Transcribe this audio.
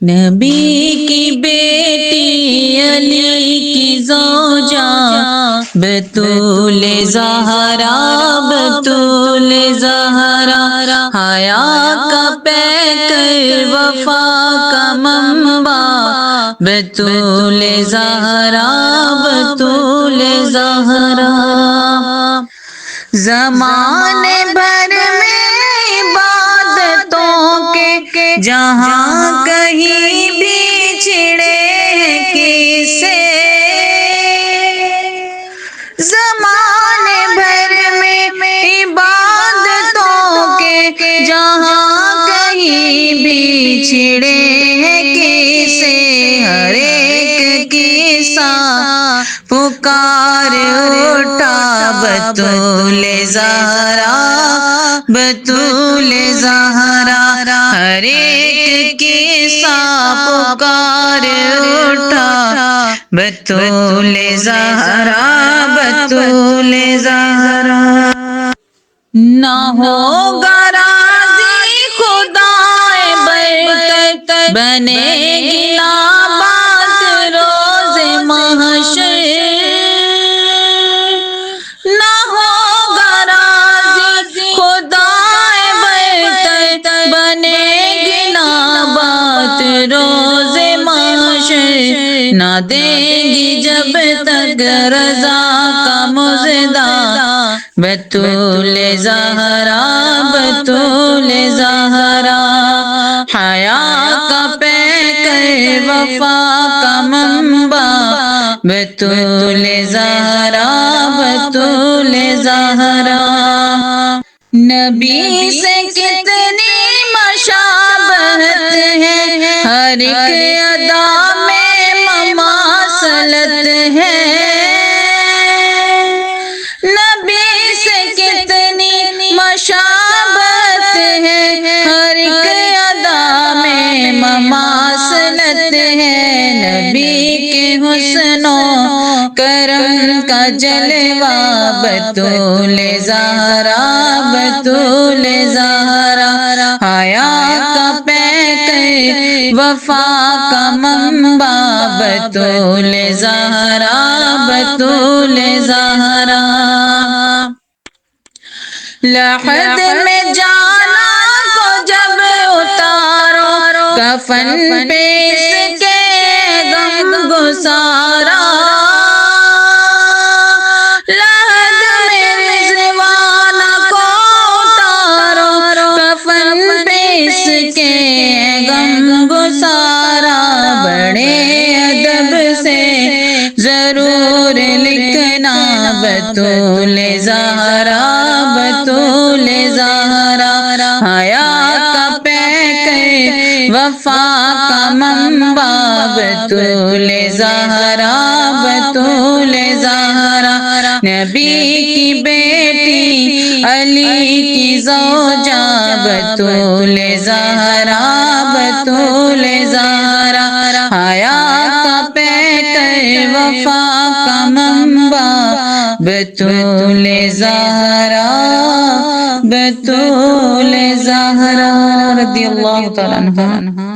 نبی کی بیٹی علی کی زوجہ بتول زہرا، بتول زہرا، حیا کا پیکر وفا کا منبع، بتول زہرا، بتول زہرا۔ زمانے بھر میں عبادتوں کے جہاں کہیں بھی چھڑے ہیں قصے، زمانے بھر میں عبادتوں کے جہاں کہیں بھی چھڑے ہیں قصے، ہر ایک قصہ پکار اٹھا بتول زہرا، بتول زہرا، ہر ایک قصہ پکار اٹھا بتول زہرا، بتول زہرا۔ نہ ہوگا راضی خدائے برتر، بنے گی نابات روز محشر، نہ ہوگا راضی خدائے برتر، بنے گی نابات روز محشر، نہ دیں گی جب تک رضا کا مژدہ بتول زہرا، بتول زہرا، حیا کا پیکر وفا کا منبع، بتول زہرا، بتول زہرا۔ نبی سے کتنی مشابہت ہے، ہر ایک ادا میں مماثلت ہے، نبی سے کتنی مشابہت ہے، ہر ایک ادا میں مماثلت ہے، نبی کے حسن و کرم کا جلوہ بتول زہرا، بتول زہرا، حیا کا پیکر وفا کا منبع، بتول زہرا، بتول زہرا۔ لحد میں جانا کو جب اتارو، کفن پہ اس کے غم گسارا، لحد میں رضوان کو اتارو، کفن پہ اس کے غم گسارا، بڑے ادب سے ضرور لکھنا بتول زہرا، بتول زہرا، حیا کا پیکر وفا کا منبع، بتول زہرا، بتول زہرا، نبی کی بیٹی علی کی زوجہ بتول زہرا، بتول زہرا، حیا کا پیکر وفا کا منبع، بتول زہرا، بتول زہرا، رضی اللہ تعالی عنہا۔